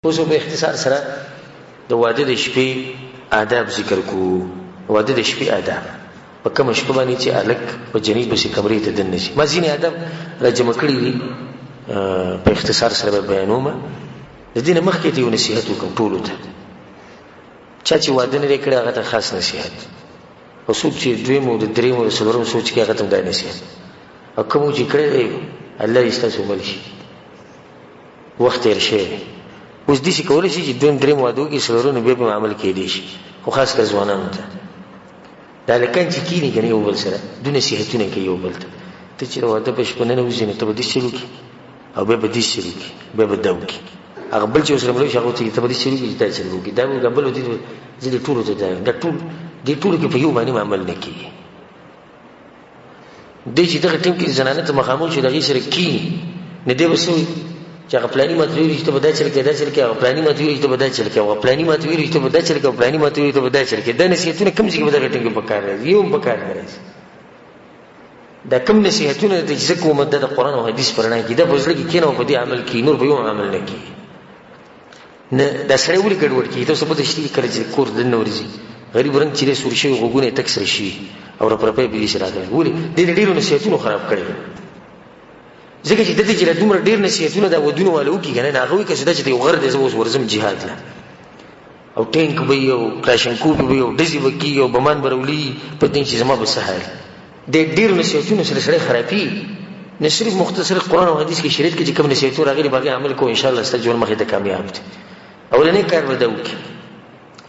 اوس په اختصار سره د واده د شپې آداب ذکر کوو. واده د شپې آداب په کوم شپه باندې چې الک په جنې په کمرې ته دن نشي. ما ځینې آداب راجمع کړي دي په اختصار سره بیانوم. د دې نه مخکې ته یو نصیحت وکړم ټولو ته. چا چې واده نه کړی هغه ته خاص نصیحت، او څوک چې دویم او د دریم او د څلورم سوچ کوي هغه ته دا نصیحت، او کوم چې کړی الله یې ستاسو مل شي، وخت تېر شوی. اوس داسې کولی شي چې دویم دریم واده وکړي څلورم بیا په عمل کېدی شي، خو خاص کر ځوانانو ته دا هلکان چې کښېني که نه یو بل سره دوی نصیحتونه کوي یو بل ته. ته چې د واده په شپه ننوځې نو ته به داسې چل وکړي او بیا به داسې چل وکړي، بیا به دا وکړي. هغه بل چې ورسره ملوي شي هغه ورته ته به داسې چل وکړي چې دا چل وکړي، دا به بل ورته زه دې ټولو ته دا ټول دې ټولو کې په یو باندې عمل نه کېږي. دی چې دغه ټیم کې زنانه ته مخامخ شي د هغې سره کښېني نو دی به څه وایي چې هغه پلاني ماته ویلي چې ته به دا چل کوې دا چل کوې، هغه پلاني ماته ویلي چې ته به دا چل کوې، هغه پلاني ماته ویلي چې ته به دا چل کوې، او پلاني ماته ویلي ته به دا چل کوې. دا نصیحتونه کوم ځای کې به دغه ټیم کې په کار راځي؟ یو هم په کار نه راځي. دا کوم نصیحتونه دي چې زه کوم د قرآن او حدیث په رڼا کې دا په زړه کې کښېنه او په دې عمل کړي، نور په یو عمل نه کړي. نه دا سړی ولې ګډوډ کړي؟ تاسو پته شته کله چې کور دننه ورځي غریب رنګ چې دی سور شوي غوږونه یې تک سره شي او رپرپی به دې سره راغلی. ولې دې د ډېرو نصیحتونو خراب کړی، ځکه چې دته چې له دومره ډېر نصیحتونه دا ودونه والا وکړي که نه هغه وایي که چې دا چې دی غر دی زه اوس ورځم جهاد له، او ټینک به وي او کلاشنکوف به وي او ډزې به کېږي او بمان به راولي په دې چې زما به څه حال. د ډېرو نصیحتونو سره سړی خرابېږي. نه صرف مختصر قرآن او حدیث کې شریعت کې چې کوم نصیحتونه راغلي په هغې عمل کوو انشاءالله ستا ژوند مخې ته کامیاب دی. اولنی کار به دا وکړي،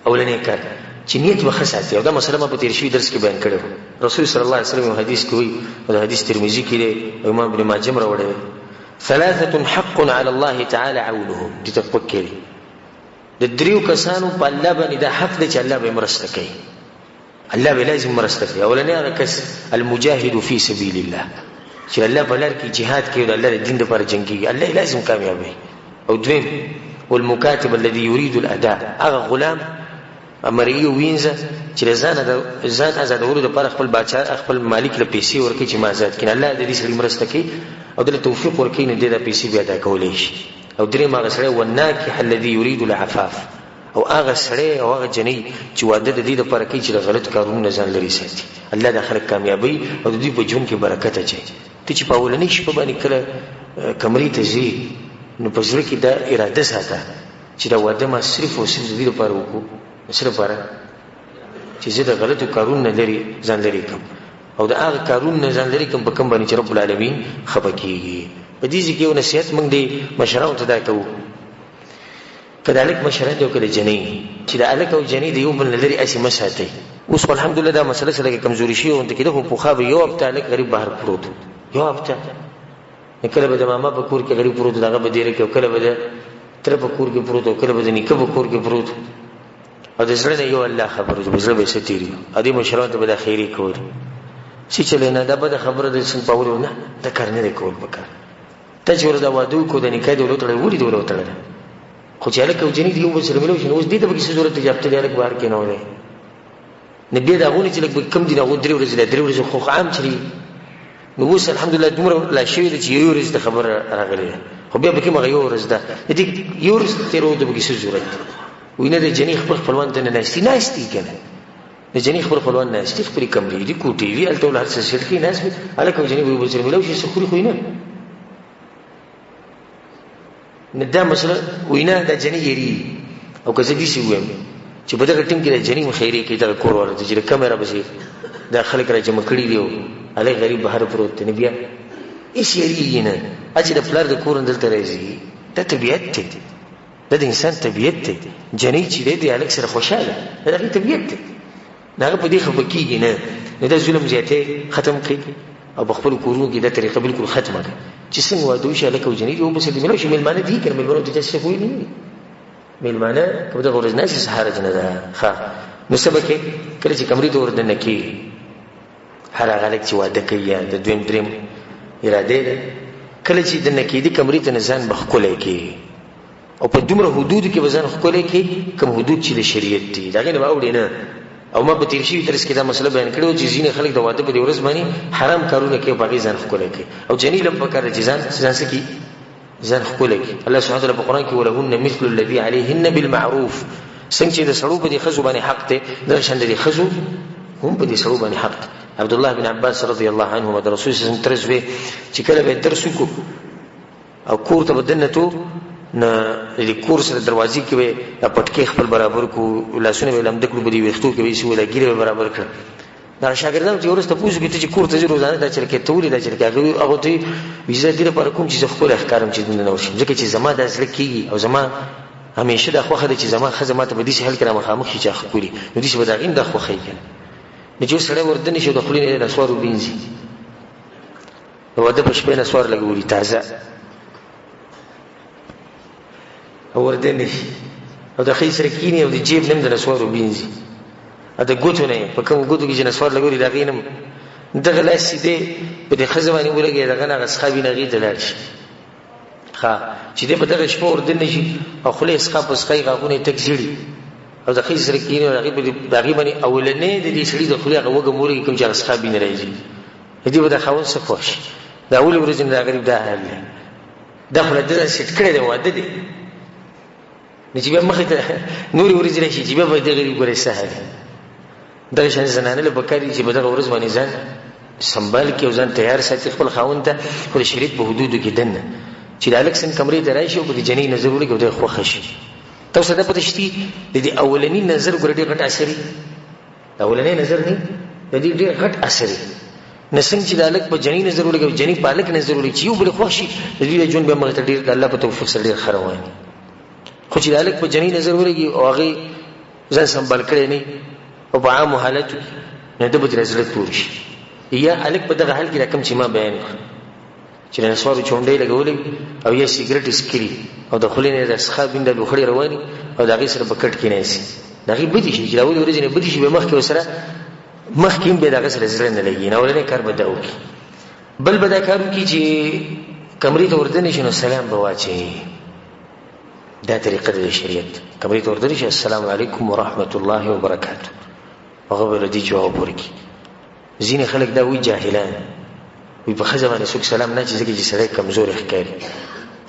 اولنی کار چې نیت به ښه ساتي. او دا مسله ما په تېر شوي درس کې بیان کړې وه. رسول صلی الله علیه وسلم یو حدیث کې وایي، او د حدیث ترمذي کې دی او امام ابن ماجه هم راوړی دی، ثلاثة حق على الله تعالی عونهم. دې ته پک کې دی د دریو کسانو په الله باندې دا حق دی چې الله به یې مرسته کوي، الله به لازم مرسته کوي. اولنی هغه کس المجاهد فی سبیل الله چې الله په لار کې جهاد کوي او د الله د دین دپاره جنګېږي، الله یې لازم کامیابوي. او دویم والمکاتب الذي يريد الاداء، هغه غلام مرئي وینځه چې ځان ازادولو دپاره خپل باچا خپل مالک له پیسې ورکوي چې ما آزاد کړي. الله د دې سړي مرسته کوي او دله توفیق ورکوي نو دی دا پیسې بیا ادا کولی شي. او درېیم هغه سړی والناکح الذي يريد العفاف، او هغه سړی او هغه جنۍ چې واده د دې دپاره کوي چې د غلط کارونو نه ځان لرې ساتي. الله دا خلک کامیابوي او د دوی په ژوند کې برکت اچوي. ته چې په اولنۍ شپه باندې کله کمرې ته ځې نو په زړه کې دا اراده ساته چې دا واده ما صرف او صرف د دې دپاره وکړو، صرف لپاره چې زه د غلطو کارونو نه لرې ځان لرې کړم او د هغه کارونو نه ځان لرې کړم په کوم باندې چې رب العالمین خفه کېږي. په دې ځای کې یو نصیحت موږ د مشرانو ته دا کوو، که د هلک مشره دی او که د جنۍ، چې د هلک او جنۍ د یو بل نه لرې هسې مه ساتئ. اوس خو الحمدلله دا مسله څه لږه کمزوري شوې غوندې کېده، خو پخوا به یو هفته هلک غریب بهر پروت، یو هفته کله به د ماما په کور کې غریب پروت د هغه به دیره کې، او کله به د تره په کور کې پروت، او کله به د نیکه په کور کې پروت. او د زړه نه یو الله خبر و چې په زړه به یې څه تېري او دې مشرانو ته به دا خیرې کول چې چلې نه دا بده خبره ده څنګه پاولې نه دا کار نه دی کول پکار. ته چې ور دا واده وکړو د نکاح دې ولې وتړی ولې دې ولې وتړلی، خو چې هلک او جنۍ دې یو بل سره ملو شي نو اوس دې ته پکې څه ضرورت دی چې هفته دې هلک بهر کېنولی نه بیا د هغو نه چې لږ به کم دي هغو 3 ورځې دا 3 ورځې خو عام چلي. نو اوس الحمدلله دومره لا شوي ده چې یو ورځ د خبره راغلې ده، خو بیا پکې هغه یو ورځ ده د دې یو ورځ تېرولو ته پکې څه ضرورت دی. وینه د جنۍ خپل خپلوان ته نه ناستي که نه د جنۍ خپل خپلوان ناستي خپلې کمرې دي کوټې دي هلته ول هر څه سیټ کښې ناست وي هلک او جنۍ به یو بل سره میلاو شي څه خوري خو یې نه. دا مسله وینه دا جنۍ یېرېږي. او که زه داسې ووایم چې په دغه ټیم کې د جنۍ خیرې کوي دغه کور والا ته چې د کمره پسې دا خلک را جمع کړي دي او هلک غریب بهر پروت دی نو بیا هېڅ یېرېږي نه. چې د پلار د کور نه دلته راځي دا طبیعت دی، دا د انسان طبیعت دی. جنۍ چې دی د هلک سره خوشحاله دا د هغې طبیعت دی، نه هغه په دې خفه کېږي نه. نو دا ظلم زیاتی ختم کړي او په خپلو کورونو کې دا طریقه بلکل ختمه کړه چې څنګه واده وشي هلک او جنۍ دې یو بل سره مېلمه شي. مېلمانه دي که نه مېلمانو ته چا څه ویلي نه دي، مېلمانه که په دغه ورځ ناست څه حرج نه ده. ښه نو څه به کوې کله چې کمرې ته ور دننه کېږي هر هغه هلک چې واده کوي یا د دویم درېیم ارادې ده کله چې دننه کېدي کمرې ته نه ځان به ښکلی کېږي او په دومره حدودو کې به ځان ښکلی کړي کوم حدود چې د شریعت دي د هغې نه به اوړي نه. او ما په تېر شوي درس کې دا مسله بیان کړې وه چې ځینې خلک د واده په دې ورځ باندې حرام کارونه کوي او په هغې ځان ښکلی کوي. او جنۍ له هم پکار ده چې ځان څه کړي ځان ښکلی کړي. الله سبحانه وتعالی په قرآن کې ولهن مثل الذي عليهن بالمعروف، څنګه چې د سړو په دې ښځو باندې حق دی دغه شان د دې ښځو هم په دې سړو باندې حق دی. عبدالله بن عباس رضی الله عنهما د رسول صلی الله علیه وسلم ترس وی چې کله به درس وکړو او کور ته به دننه نه د کور سره دروازې کې به پټکې خپل برابر کړو، لاسونه به یې لمده کړو، به د ویښتو کې به یې سوله ګیرې به برابر کړه. دا شاګردانو چې وروسته پوښتنه وکړي چې کور ته ځې روزانه دا چل کې ته ولې دا چل کې هغه ته وایي زه دې لپاره کوم چې زه ښکلی ښکارم چې دننه وشم، ځکه چې زما دا زړه کېږي او زما همیشه دا خوښه ده چې زما ښځه ما ته په داسې حال کې را مخامخ شي چې ښکلي، نو داسې به د هغې هم دا خوښوي که نه. نو چې اوس سړی وردنې شي او د خولې نه یې نسوار ووینځي، د واده په شپه یې نسوار لګولي تازه او وردنې شي او د ښځې سره کښېني او د جیب نه هم د نسوار ووینځي او د ګوتو نه یې په کومو ګوتو کې چې نسوار لګولي د هغې نه هم دغه لاس سیدې په دې ښځه باندې ولګوي، دغه نه هغه څښا وي نه هغې ته لاړ شي. چې دی په دغه شپه وردنې شي او خولې څښا په څښا یې غاښونه یې تک زیړي او د ښځې سره کښېني او د هغې باندې اولنی د دې سړي د خولې هغه وږم ولګي کوم چې هغه څښا وینه راځي، د دې به د خاوند څه خوښ شي. د اولې ورځې نه د غریب دا حال دی، دا خو له ده سیټ کړی دی، واده دی، نو چې بیا مخې ته نورې ورځې راشي چې بیا به د غریب ګورې څه حال دی. دغه شان زنانه له پکار دي چې په دغه ورځ باندې ځان سنبال کړي او ځان تیار ساتي خپل خاوند ته، خو د شریعت په حدودو کې دننه چې د هلک څنګه کمرې ته راشي او په دې جنۍ نظر ولګي او دی خوښه شي. تاسو ته پته شته د دې اولني نظر ګوره ډېر غټ اثر وي، د اولنی نظر نه د دې ډېر غټ اثر وي. نه څنګه چې د هلک په جنۍ نظر ولګي او جنۍ په هلک نظر ولګي چې یو بل خوښ شي، د دوی د ژوند بیا مخې ته ډېر د الله په توفیق سره ډېر ښه روان وي. خو چې د هلک په جنۍ نظر ولګي او هغې ځان سنبال کړی نه او په عامو حالاتو نو ده به ترې زړه تور شي. یا هلک په دغه حال کې دا کوم چې ما بیان کړ چې د نسوارو چونډۍ لګولې او یا سګرټ سکري او د خولې نه د څښا بینده لوخړې رواني او د هغې سره په کټ کې ناستي، د هغې بدي شي چې د اولې ورځې نه بدي شي، بیا مخکې ورسره مخکې هم بیا د هغه سره زړه نه لګي. نو اولنی کار به دا وکړي. بل به دا کار وکړي چې کمرې ته وردنې شي نو سلام به واچوي، دا طریقه ده د شریعت. کمرې ته وردنې شي السلام علیکم ورحمت الله وبرکاته، هغه به له دې جواب ورکړي. ځینې خلک دا وایي جاهلان وی په ښځه باندې څوک سلام نه چې ځکه چې سړی کمزوری ښکاري،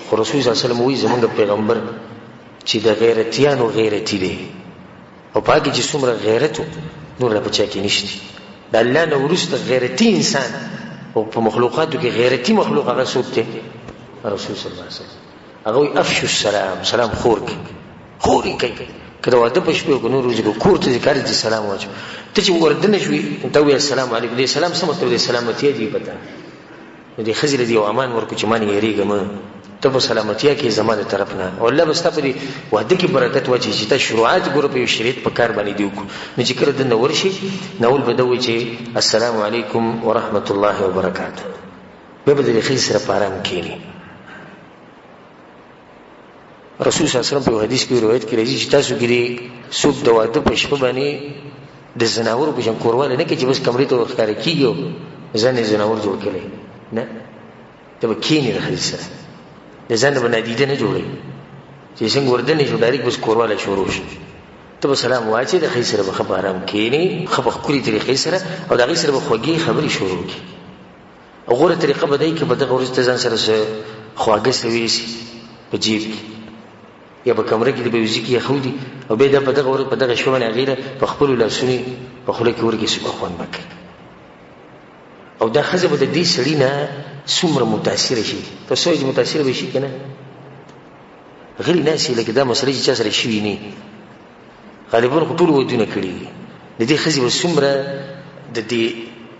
خو رسول صلی الله علیه وسلم وایي زمونږ پیغمبر چې د غیرتیانو غیرتي دی او په هغې چې څومره غیرت نور لا په چا کې نشته. د الله نه وروسته غیرتي انسان او په مخلوقاتو کې غیرتي مخلوق هغه څوک دی؟ رسول صلی الله علیه وسلم. هغه وایي افشو السلام، سلام خور کړئ، خور یې کوي. که د واده په شپې او که نور ورځې به کور ته ځې کار دې سلام واچوه. ته چې وردنه شوې ته ووایې السلام علیکم، دې سلام څه مطلب دی؟ سلامتیا دې پته نو دې ښځې له دې یو امان ورکړو چې ما نه یېرېږه مه، ته په سلامتیا کې زما د طرف نه او الله به ستا په دې واده کې برکت واچوي چې ته شروعات ګوره په یو شریعت په کار باندې دې وکړو. نو چې کله دننه ورشي نو اول به ده وایي چې السلام علیکم ورحمت الله وبرکاته، بیا به د دې ښځې سره په ارام کښېني. رسول صلی الله علیه وسلم په یو حدیث کې روایت کې راځي چې تاسو کې څوک د واده په شپه باندې د زناورو په شان کوروالی نه کوي چې بس کمرې ته ورښکاره کېږي او ځان یې زناور جوړ کړی، نه، ته به کښېني د ښځې سره، د ځان نه به نادیده نه جوړوي چې څنګه وردنې شو ډایرکټ بس کوروالی شروع شي. ته به سلام واچې د ښځې سره به ښه په ارام کښېني، ښه په ښکلې طریقې سره او د هغې سره به خوږې خبرې شروع کړي. او غوره طریقه به دی که په دغه ورځ ته ځان سره څه خواږه څه ویسي په جیب کې یا په کمره کې د به یوزي کې یخودي او بیا دا په دغه ورځ په دغه شپه باندې هغې له په خپلو لاسونې په خوله کې ورکړي سوکه خوند به کوي. او دا ښځه به د دې سړي نه څومره متاثره شي. تاسو وایئ چې متاثره به شي که نه؟ غلي ناستې لکه دا مسله چې چا سره شوي نه غالبا خو ټولو ودونه کړي دي. د دې ښځې به څومره د دې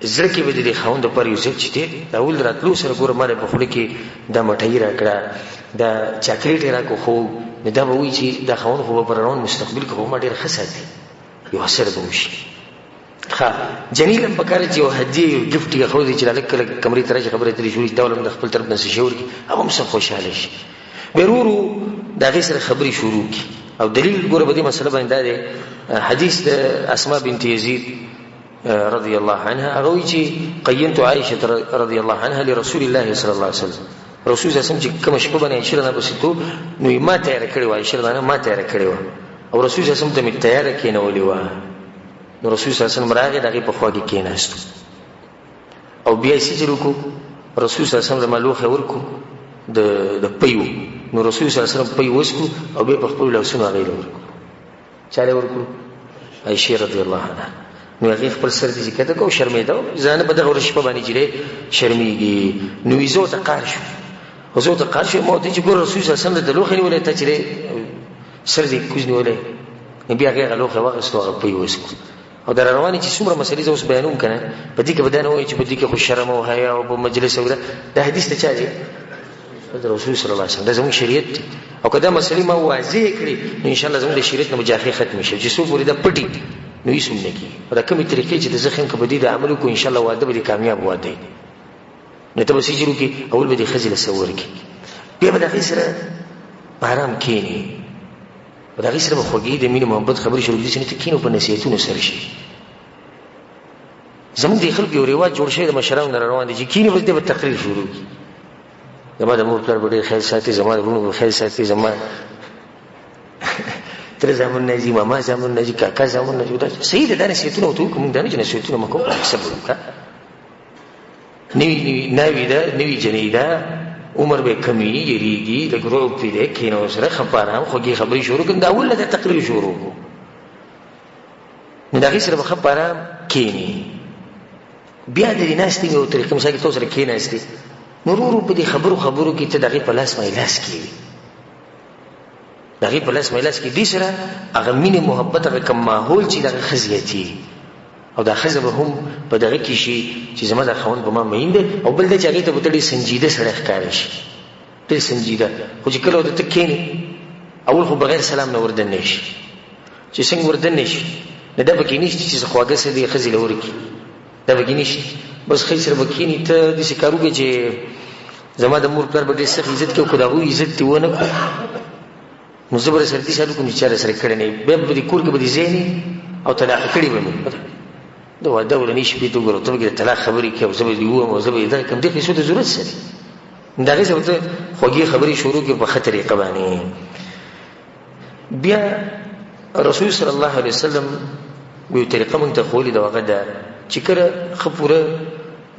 زړه کې به د دې خاوند دپاره یو څه چې دی د اول راتلو سره ګوره ما په خوله کې دا مټۍ را کړه، دا چاکلیټ یې راکړو، خو نو دا به وایي چې دا خاوند خو به په روان مستقبل کې خو ما ډېر ښه ساتي، یو اثر به وشي. ښه جنۍ له هم پکار چې یو هدیې یو ګفټ یې ښودی چې هلک کله کمرې ته راشي خبرې اترې شروع شي، دا ولم د خپل طرف نه څه شی ورکړي، هغه هم څه خوشحاله شي. بیا ورو ورو د هغې سره خبرې شروع کړي. او دلیل ګوره په دې مسله باندې دا دی حدیث د اسماء بنت یزید رضی الله عنها، هغه وایي چې قینت عائشه رضی الله عنها لرسول الله صلی الله علیه وسلم، رسول صلی الله علیه وسلم چې کومه شپه باندې عایشه رضی الله عنها پسې نو یې ما تیاره کړې وه، عایشه رضی الله عنها ما تیاره کړې وه او رسول صلی الله علیه وسلم ته مې تیاره کېنولې وه. نو رسول صلی الله علیه وسلم راغی د هغې په خوا کې کېناستو او بیا یې څه چل وکړو، رسول صلی الله علیه وسلم له ما لوښی ورکړو د پیو نو رسول صلی الله علیه وسلم پي وسکو او به په خپل لاسونو غیر ورکو چاله ورکو عائشہ رضی الله عنها نو هغه خپل سر دې کته کو شرمېدا ځان په دغه ورشپه باندې جره شرمېږي نو یزو ته قار شو وزو ته قار شو مو ته چې ګور رسول صلی الله علیه وسلم د لوخي ولې ته چې سر دې کوز نیولې بیا هغه لوخه واغستو هغه پي وسکو او در رواني چې څومره مسلې زوس بیانوم کنه په دې کې بدانه وایي چې په دې کې خو شرم او حیا او په مجلس او دا حدیث ته چا دی رسول صلی الله علیه وسلم دا زموږ شریعت دی او کدا مسلې ما واضح کړي ان شاء الله زموږ د شریعت نه مجاهده ختم شي چې څو پوری دا پټي نو یې سم نه کی دا کومې طریقې چې د زخم کې بدی د عمل کو ان شاء الله واده به کامیاب واده نه ته وسې جوړ کی اول به د خزل سور کی بیا به د خسره آرام کینی دا غي سره خوږی د مینې محبت خبرې شروع دي چې ته کینو په نصیحتونو سره شي زموږ د خلکو یو رواج جوړ شوی د مشرانو نه روان دي چې کینې بس د تقریر شروع کی زما د مور پلار بډې خیر ساتي زما د ورونو خیر ساتي زما تر زمون نه جی ماما زمون نه جی کاکا زمون نه جی دا صحیح ده نصیحتونه ته کوم دا نه نصیحتونه مکو صبر وکړه نوی دا نوی جنیدا عمر به کمی یریږي د ګروپ پیډه کینو سره خبرام خوږی خبري شروع کړه دا اول د تقریر شروع کو نو دا غي سره خبرام کینی بیا د ناستې یو طریقې مثلا تاسو سره کیناستې نورو په دې خبرو کې ته دغه په لاس مې لاس کې دغه په لاس مې لاس کې دې سره هغه مینه محبت هغه کوم ماحول چې دغه خزيتي او دا خزه به هم په دغه کې شي چې زما د خوند په ما مینده او بل د چاغې ته بتړي سنجیده سره ښکار شي ته سنجیده خو چې کله د تکینی اول خو بغیر سلام نه وردن نشي چې څنګه وردن نشي نه دا پکې نشي چې خواږه سره دی خزي لور کی دا پکې نشي بس خیر بکینی ته د شکاروږي چې زما د مور پر بډې سخت عزت کې کو دا وو عزت دی ونه کو نو زبر سره دي شالو کوم چې سره کړي نه به د کور کې به دي زینی او طلاق کړي به دا ودا ولني شپې ته ګورو ته کې طلاق خبرې کې او زبر دی وو او زبر دا کوم دې څه د ضرورت سره دا غي څه خوږی خبرې شروع کې په خطرې قوانې بیا رسول صلی الله علیه وسلم یو طریقه مونږ ته خولې دا وغدا چې کړه خپوره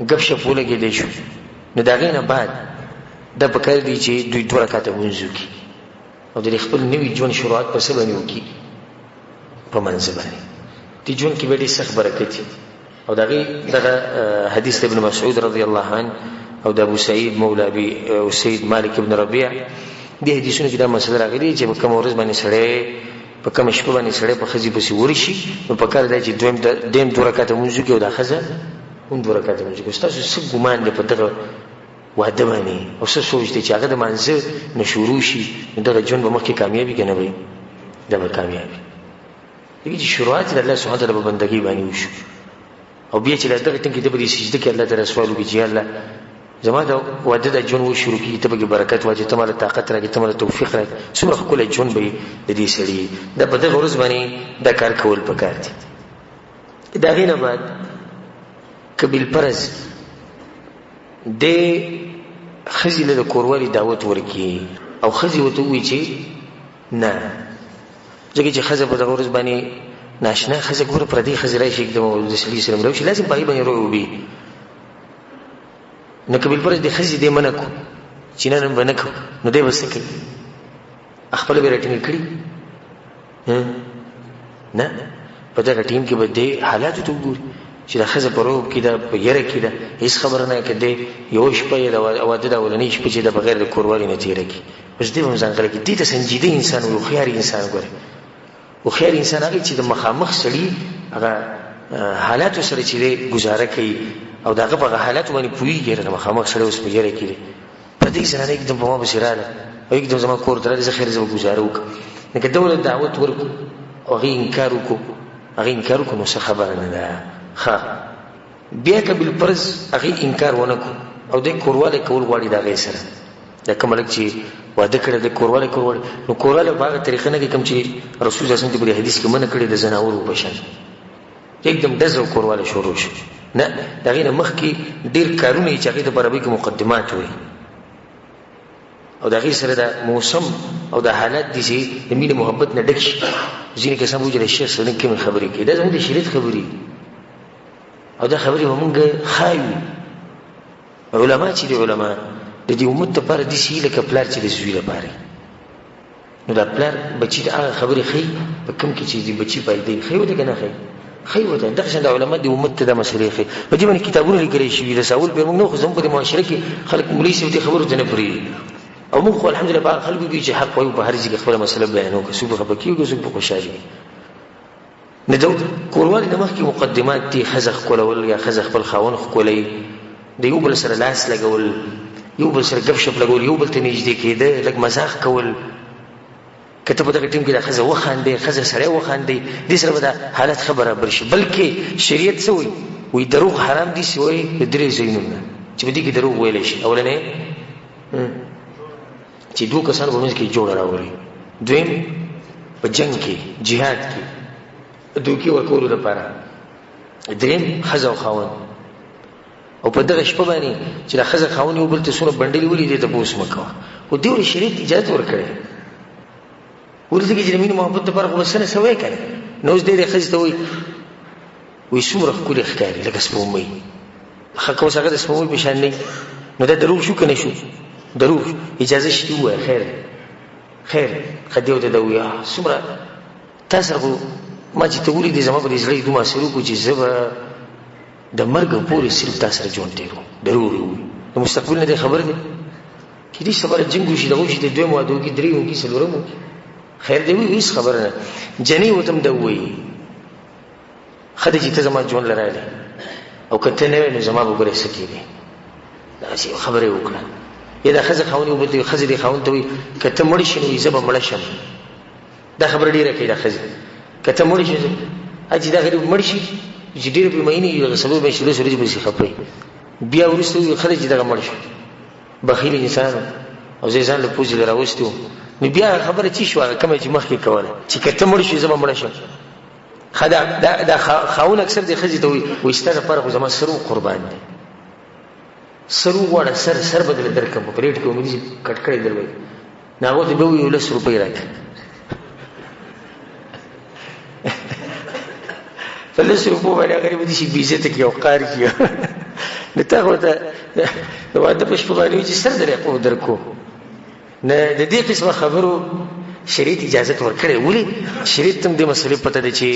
غب شپوله کې دی شو نو دا غینه بعد د پکړ دی چې دوی دوه رکعاته مونږو کی او د خپل نوی ژوند شروعات په سبا نیو کی په منځ باندې دی ژوند کې به دې سخت برکت او دغه حدیث ابن مسعود رضی الله عنه او د ابو سعید مولا ابي او سید مالک ابن ربيع دې حدیثونو کې دا مسله راغلي چې په کوم ورځ باندې سړی په کوم شپه باندې سړی په خزي پسې ورشي نو په کار دی چې دویم دوه رکعاته مونږ کې او دا خزه هم دوه رکعاته مونږ کې تاسو څه ګمان دی په دغه واده باندې او څه سوچ دی چې هغه د منځ نشورو شي دغه ژوند به مخکې کامیابی کنه وي دا به کامیابی دغه شروعات د الله سبحانه وتعالى په بندګۍ باندې وشو او بیا چې دغه ټینګ کې د بری سجده کې الله تعالی سوال وکړي چې الله زما د واده د ژوند و شروع کی ته به برکت واجب ته مال طاقت راکې ته مال توفیق راکې څومره خپل ژوند به د دې سړي د بده غرض باندې د کار کول پکار دي دا غینه بعد کبل پرز د خزیله د کوروالي دعوت ورکی او خزي وته وی چې نه ځکه چې خزه په دغه ورځ باندې ناشنا خزه ګور پر دې خزه راشي د رسول سلام راوشي لازم پای باندې روبي نو کبل پرز د خزي دې منکو چې نن باندې نو دې وسکي خپل به رټینګ کړی نه په دغه ټیم کې به دې حالات ته وګوري چې د خزه پرو کې دا یره کې دا هیڅ خبر نه کړي یو شپه د واده د ولني شپه چې د بغیر د کوروالي نه تیر کی بس دې هم ځان غره کې دې ته سنجیده انسان او خيار انسان ګره او خيار انسان هغه چې د مخامخ سړي هغه حالات سره چې گزاره کوي او داغه په حالات باندې پويږي د مخامخ سره اوس په یره کې په دې سره एकदम په ما بشراله او एकदम زما کور درته خیر زما گزاره وک نه کې دولت دعوت ورکو او غي انکار وکړو نو څه خبره نه ده ها بیا کبل پرز هغه انکار ونکو او د کورواله کول غواړي دا غي سره دا کوملک چې واده کړی د کورواله نو کورواله باغه طریقه نه کوم چې رسول الله صلی الله علیه وسلم په حدیث کې منع کړی د زناورو په شان एकदम دزو کورواله شروع شي نه دا غي مخ کې ډیر کارونه چې هغه د برابرۍ کې مقدمات وي او دا غي سره د موسم او د حالت دي چې د مینه محبت نه ډک شي ځینې کسان وجه شیخ سره کوم خبرې کوي دا زموږ د شریعت خبرې او دا خبرې مونږ خایو علما چې دي علما د دې امت لپاره داسې وي لکه پلار چې د زوی لپاره نو دا پلار بچي ته هغه خبرې ښیي په کوم کې چې د بچي فایدې ښیي ورته که نه ښیي ښیي ورته دغه شان د علما د امت ته دا مسلې ښیي په دې باندې کتابونه لیکلی شوي د ساول پیر موږ نه خو زموږ په دې معاشره کې خلک مولوي صاحب دې خبرو ته نه پرېږدي او موږ خو الحمدلله په هغه خلکو کې چې حق وایو په هر ځای کې خپله مسله بیانوو که څوک خفه کېږي څوک په خوشحالي وي نو د کوروالي نه مخکې مقدمات دي ښځه ښکلول یا ښځه خپل خاوند ښکلی د یو بل سره لاس لګول یو بل سره ګپ شپ لګول یو بل ته نږدې کېده لږ مزاح کول که ته په دغه ټیم کې دا ښځه وخاندې ښځه سړی وخاندې دې سره به دا حالت ښه برابر شي بلکې شریعت څه وایي وایي دروغ حرام دي سوی د درې ځایونو نه چې په دې کې دروغ ویلی شي اولنی چې دوه کسانو په منځ کې جوړه راولي دویم په جنګ کې جهاد کې دوکې ورکولو لپاره دریم ښځه او خاوند او په دغه شپه باندې چې دا ښځه خاوند یو بل ته څومره بنډلې ولي دې تپوس مه کوه خو دې ولې شریعت اجازت ورکړی ورته کې چې د مینې محبت لپاره خو بس څه نه سوی که نه نو اوس دې ښځې ته وایي څومره ښکلې ښکاري لکه سپوږمۍ ښه که اوس هغه د سپوږمۍ په شان نه نو دا دروغ شو که نه شو دروغ اجازه شته ووایه خیر ښه دې ورته دا ووایي څومره تا سره خو ما چې ته ولیدې زما په دې زړه دومره اثر وکړو چې زه به د مرګ پورې صرف تا سره ژوند تېرو دروغ یې ووایي د مستقبل نه دی خبر دی کېدای شي سبا جنګ وشي دغه وشي د دویم واده وکړي درېیم وکړي څلورم وکړي خیر دی وایي هېڅ خبره نه جنۍ ورته هم ده ووایي ښه دی چې ته زما ژوند له رالې او که ته نه وې نو زما به ګوره څه کېدې داسې خبره یې وکړه یا دا ښځه خاوند یو بل ته ښځې دې خاوند ته وایي که ته مړ شي نو زه به مړه شم دا خبره ډېره کوي دا ښځې که ته مړ شي چې دا غریب مړ شي چې ډېرې پرې مینې دغه څلور میاشتې لس ورځې پسې خفه بیا وروسته وایي ښه دی چې دغه مړ شو بخیل انسان او زه ځان له پوزې له راوستې وم نو بیا خبره چې شوه هغه کومه چې مخکې کوله چې که ته مړ شي زه به مړه شم ښه دا خاوند اکثر دې ښځې ته وایي ستا لپاره خو زما سر قربان دی سر وغواړه سر به درله درکړم په پلیټ کې امید چې کټ کړی در وایي نو هغه ته به وایي 10 روپۍ راکړه په 10 روپو باندې هغه به دې شي بېعزته کړي او قار کړي نو تا خو ورته د واده په شپه باندې وایي چې سر در درکو نه د دې قسمه خبرو شریعت اجازت ورکړی ولې شریعت ته هم دې مسلې پته ده چې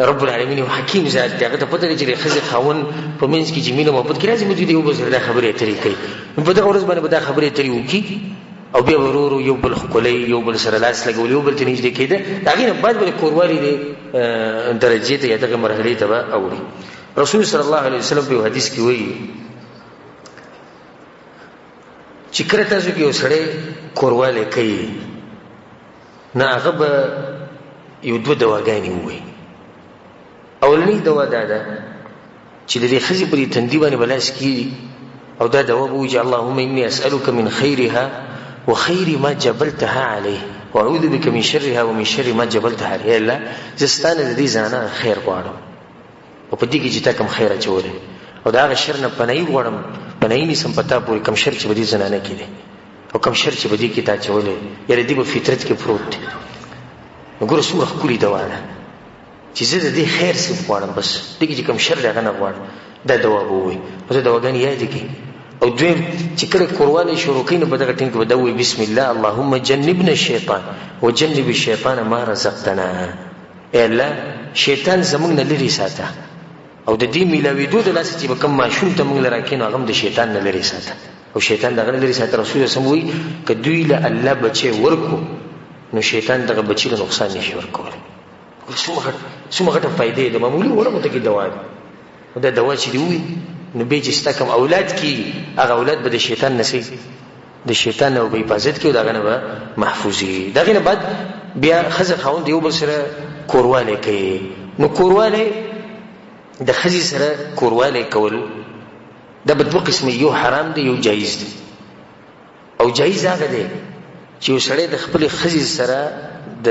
رب العالمین یو حکیم ذات دی هغه ته پته ده چې د ښځې خاوند په منځ کې چې مینه محبت کې راځي موجود یو بل سره دا خبرې اترې کوي نو په دغه ورځ باندې به دا خبرې اترې وکړي او بیا به ورو ورو یو بل ښکلی یو بل سره لاس لګول یو بل ته نږدې کېده د هغې نه بعد به د کوروالي د درجې ته یا دغه مرحلې ته به اوړي رسول صلی الله علیه وسلم په یو حدیث کې وایي چې کله تاسو کې یو سړی کوروالی کوي نه هغه به یو دوه دواګانې ووایي اولنۍ دوا دا ده چې د دې ښځې په دې تندي باندې به لاس کېږي او دا دوا به وایي چې اللهم اني اسألک من خیرها وخیر ما جبلتها علیه واعوذ بک من شرها ومن شر ما جبلتها علیه الله زه ستا نه د دې زنانه خیر غواړم او په دې کې چې تا کوم خیر اچولی او د هغه شر نه پناهي غواړم پناهي نیسم په تا پورې کوم شر چې به دې زنانه کې دی او کوم شر چې به دې کې تا اچولی یا د دې په فطرت کې پروت دی نو ګوره څومره ښکلې دوا ده چې زه د دې خیر صرف غواړم بس دې کې چې کوم شر دی هغه نه غواړم دا دوا به ووایي نو دا دواګانې یادې کړي او دویم چې کله کوروالی شروع کوي نو په دغه ټیم کې به دا ووایي بسم الله اللهم جنبنا الشیطان وجنب الشیطان ما رزقتنا ای الله شیطان زموږ نه لرې ساته او د دې میلاوېدو د لاسه چې به کوم ماشوم ته موږ له راکوي نو هغه هم د شیطان نه لرې ساته او شیطان د هغه نه لرې ساته رسول الله وایي که دوی له الله بچی ورکو نو شیطان دغه بچي له نقصان نشي ورکولی څومره غټه فایدې ده معمولي وړه ته کې دوا ده دا دوا چې دی ووایي نو بیا چې ستا کوم اولاد کېږي هغه اولاد به د شیطان نه د شیطان نه به حفاظت کړي او د هغه نه به محفوظ وي د هغې نه بعد بیا ښځه خاوند یو بل سره کوروالی کوي نو کوروالی د ښځې سره کوروالی کول دا به دوه قسمه یو حرام دی یو جایز دی او جایز هغه دی چې یو سړی د خپلې ښځې سره د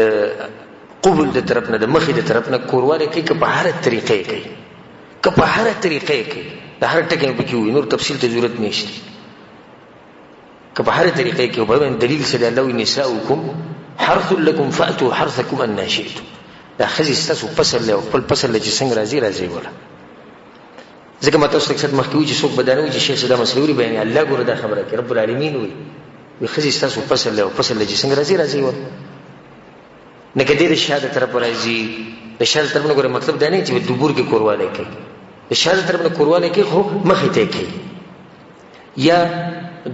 قبول د طرف نه د مخې د طرف نه کوروالی کوي که په هره طریقه یې کوي که په هره طریقه یې کوي د هر ټکی مې پکې ووایي نور تفصیل ته ضرورت نشته که په هره طریقه یې کوي په دلیل څه دی الله وایي نساؤکم حرث لکم فأتوا حرثکم انا شئتم دا ښځې ستاسو فصل دی او خپل فصل دی چې څنګه راځي راځي وله ځکه ما تاسو ته اکثر مخکې وایي چې څوک به دا نه وایي چې شیخ صاحب دا مسله وایي بیانې الله ګوره دا خبره کوي رب العالمین وایي ښځې ستاسو فصل دی او فصل دی چې څنګه راځي وه نه که دې د شا د طرفه راځي د شا د طرف نه ګوره مطلب دا نه چې دبور کې کوروالی کوي د شا د طرف نه کوروالی کوي خو مخې ته یې کوي یا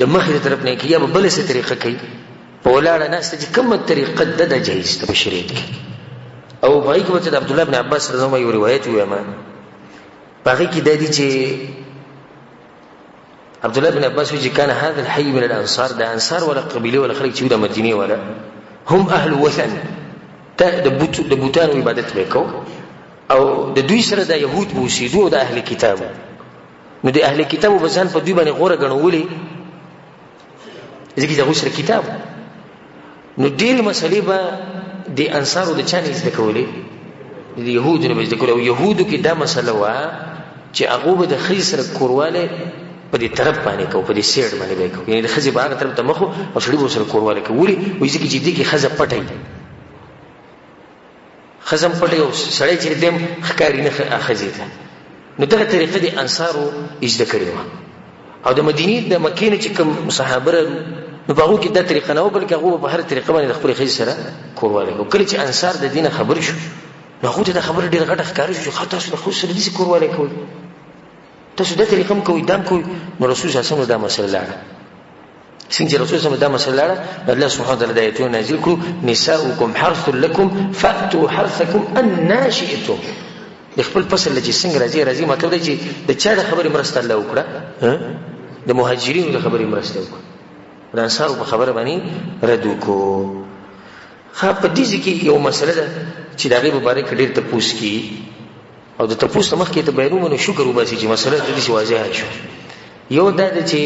د مخې د طرف نه یې کوي یا به بله څه طریقه کوي په ولاړه ناسته چې کومه طریقه ده جایز ده په شریعت کې او په هغې کې به ته د عبدالله بن عباس رضی الله عنه یو روایت ووایم په هغې کې دا دي چې عبدالله بن عباس وایي چې کان هذا الحي من الانصار د انصار ولا قبیلې ولا خلک چې د مدینې ولا هم اهل وثن د بوتانو عبادت به کو او د دوی سره د یهود به اوسېدو او د اهل کتابو نو د اهل کتابو به ځان په دوی باندې غوره ګڼولې ځکه د هغوی سره کتاب نو ډېرې مسلې به د انصارو د چا نه زده کولې د یهودو نه به زده کولې او یهودو کې دا مسله وه چې هغو به د ښځې سره کوروالی په دې طرف باندې کو په دې سیډ باندې به کو یعنې د ښځې به هغه طرف ته مخ او سړي به ورسره کوروالی کو ولې وایي ځکه چې دې کې ښځه پټی ښځه هم پټی او سړی چې دی هم ښکاري نه ښځې ته نو دغه طریقه د انصارو زده کړې وه او د مدینې د مکې نه چې کوم صحابه رالو نو په هغو کې دا طریقه نه وه بلکې هغو به په هره طریقه باندې د خپلې ښځې سره کوروالی کو کله چې انصار د دې نه خبر شو نو هغو ته دا خبره ډېره غټه ښکاره شو چې تاسو د ښځو سره داسې کوروالی کوئ تاسو دا طریقه هم کوئ دا هم کوئ نو رسول صلی الله علیه وسلم دا مسله لاړه څنګه چې رسول صلی الله علیه وسلم دا مسله لاړه الله سبحانه وتعالی د آیتونه نازل کړو نساؤکم حرث لکم فأتوا حرثکم انا شئتم د خپل فصل چې څنګه راځي مطلب دی چې د چا د خبرې مرسته الله وکړه د مهاجرینو د خبرې مرسته وکړه د انصارو په خبره باندې رد وکړو په دې ځای کې یو مسله ده چې د هغې مبارک ډېر تپوس کي او د تپوس نه مخکې ته باید ومنو شکر وباسي چې مسله د داسې واضحه شو یو دا ده چې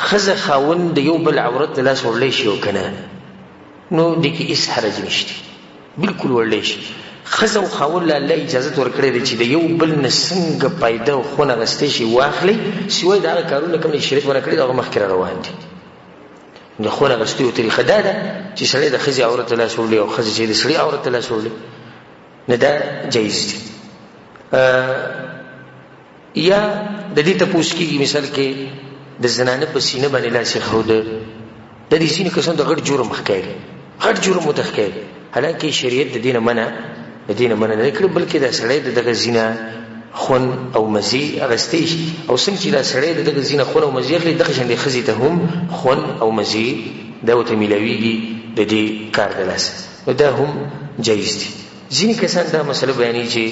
ښځه خاوند د یو بل عورت د لاس وړلی شي او که نه نو دې کې هېڅ حرج نشته بلکل وړلی شي ښځه او خاوند له الله اجازت ورکړی دی چې د یو بل نه څنګه فایده او خون اخیستی شي واخلئ سوای د هغه کارونه کوم چې شریعت ونه کړي هغه مخکې را روان دي د خون اخیستو یو طریقه دا ده چې سړی د ښځې عورت ته لاس وړلی او ښځه چې د سړي عورت ته لاس وړلی نه دا جایز دي یا د دې تپوس کېږي مثال کې د زنانه په سینه باندې لاس ایښوده د دې ځینې کسانو د غټ جرم ښکاري غټ جرم ورته ښکاري حالانکې شریعت د دې نه منع نه کړي بلکې دا سړی د دغه زینه خون او مزي اخیستی شي او څنګه چې دا سړی د دغه زینه خون او مزي اخلي دغه شان د ښځې ته هم خون او مزي دا ورته میلاویږي د دې کار د لاسه نو دا هم جایز دي ځینې کسان دا مسله بیانوي چې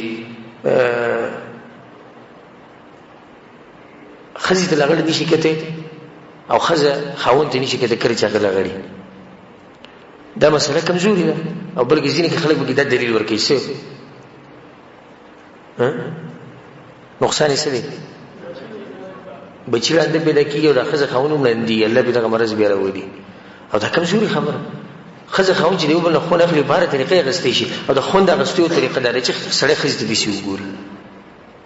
ښځې ته لغړ نشي کتی او ښځه خاوند ته نشي کتی کله چې هغه لغړي دا مسله کمزوري ده او بلکې ځینې کې خلک به دا دلیل ورکوي څه نقصان یې څه دی بچي ړانده پیدا کېږي او دا ښځه خاوند هم ړندېږي الله پرې دغه مرض بیا راولي او دا کمزوري خبره ښځه خاوند چې د یو بل نه خون اخلي په هره طریقه یې اخیستی شي او د خوند اخیستو یو طریقه دا ده چې سړی ښځې ته داسې وګوري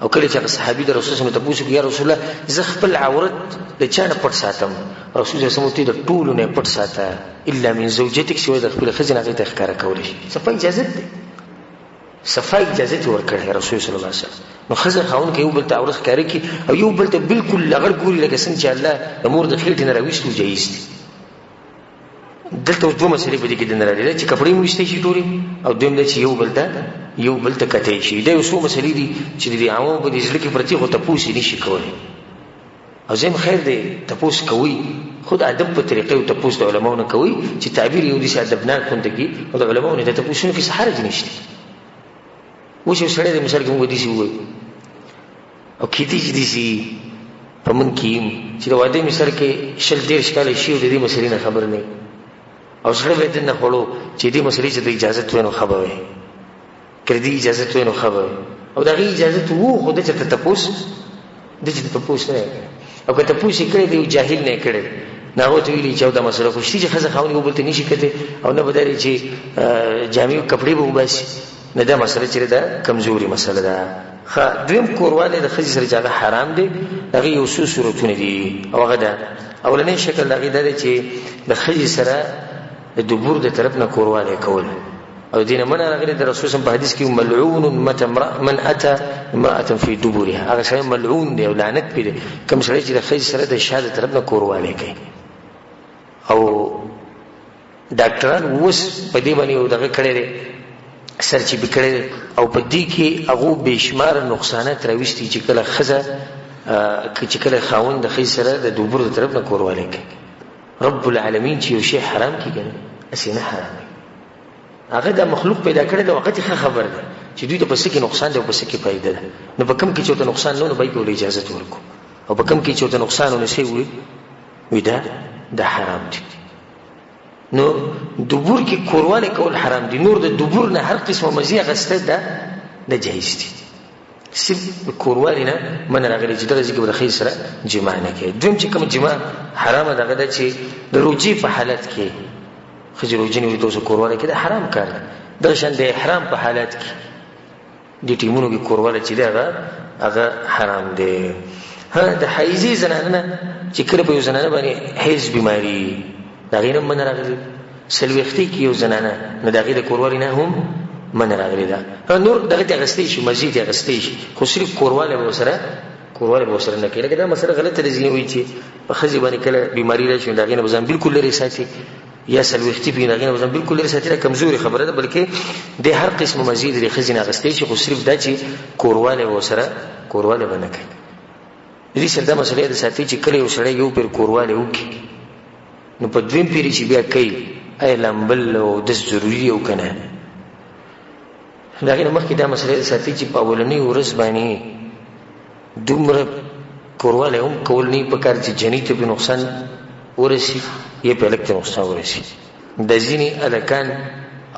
او کله چې هغه صحابي د رسول صلی تپوس وکړي یا رسول الله زه خپل عورت د چا نه پټ ساتم رسول صلی الله علیه د ټولو نه پټ ساته الا من زوجتک سوی د خپلې ښځې نه هغې ته ښکاره کولی شي صفا اجازت دی صفا اجازت یې ورکړی رسول صلی الله علیه وسلم نو ښځه خاوند که یو بل ته عورت ښکاره کړي او یو بل ته بلکل لغړ ګوري لکه څنګه چې الله د مور د خېټې نه راویستو جایز دي دلته اوس دوه مسلې په دې کې دننه راغلي ده چې کپړې مو ویستی شي ټولې او دویم دا چې یو بل ته کتی شي دا یو څو مسلې دي چې د عوامو په دې زړه کې پرتې خو تپوس یې نشي کولی او زم خیر دی تپوس کوي خود ادب په طریقې او تپوس د علماو نه کوي چې تعبیر یو داسې ادبناک غونډه کې او د علماو نه د تپوسونو کې څه حرج نشته اوس یو سړی دی مثال کې موږ داسې ووایو او کیدای شي داسې په من کې چې د واده مثال کې 20-30 کاله شي او د دې مسلې نه خبر نه او سره به دې نه خړو چې دې مسلې چې د اجازه توې نو خبر وي کړي دې اجازه توې نو خبر او دا غي اجازه وو خو د چې تپوس نه او که تپوس کړي دی جاهل نه کړي نه وته ویلي چې دا مسله خو شي چې خزه خاوني وبل ته نشي کته او نه بداري چې جامع کپڑے به وباسي نه دا مسله چې دا کمزوري مسله ده دویم کورواله د خزي سره جګه حرام دي دغه یو څو صورتونه دي او هغه ده اولنې شکل دغه ده چې د خزي سره د دبور د طرف نه کورواله کول او دینه من راغلی د رسول صلی په حدیث کې ملعون مت من اتى امراه في دبرها، هغه شی ملعون دی او لعنت پیدا کوم سره چې د خځې سره د شاده طرف نه کورواله کوي. او ډاکټران اوس په دې باندې یو دغه کړی دی سرچ به کړی او په دې کې هغه بشمار نقصانات راوستي چې کله خزه چې کله خاوند د خځې سره د دبر د طرف نه کورواله کوي. رب العالمین چې یو شی حرام کیږي اسینه حرام هغه د مخلوق پیدا کړی د وخت ښه خبر ده چې دوی ته پس کې نقصان دی او پس کې فائدہ ده. نو په کم کې چې ته نقصان نه به کول اجازه ورکو او په کم کې چې ته نقصان نه شي وي دا حرام دي. نو دبور کې کورواله کول حرام دي. نور د دبور نه هر قسمه مزي غسته ده د جایز دي. صرف کورواله نه من راغلي چې درځي کې برخې سره جما نه کوي. دویم چې کوم جما حرام ده هغه چې د روجي په حالت کې خجر وجنی وي توسو کورواله کې دا حرام کار ده. د شان د احرام په حالت کې د ټیمونو کې کورواله چې هغه حرام دی. ها د حیزي زنانه چې کله په یو زنانه باندې حیز بیماری دا غیر من راغلی سلوختی کې یو زنانه نه دغه د کورواله نه هم من راغلی دا نور دغه د غستې شي مزید غستې شي خو صرف کورواله وسره نه کوي. لکه دا مسله غلطه ده ځینې وایي چې په خځې باندې کله بیماری راشي دغه نه بزن بالکل لري ساتي یا سلوختی په دغه نه بزن بالکل لري ساتي. دا کمزوري خبره ده بلکې د هر قسم مزید د خځې نه غستې شي خو صرف دا چې کورواله باندې کوي. دې سره دا مسله ده ساتي چې کله یو سړی یو پر کورواله وکي نو په دویم پیری چې بیا کوي ای لامبل او د ضروري او کنه داغه مخکې دا مسله ساتي چې په اولنی ورځ باندې دومره کورواله هم کول نه پکار چې جنې ته به نقصان ورسي یا په لکه نقصان ورسي. د ځینې الکان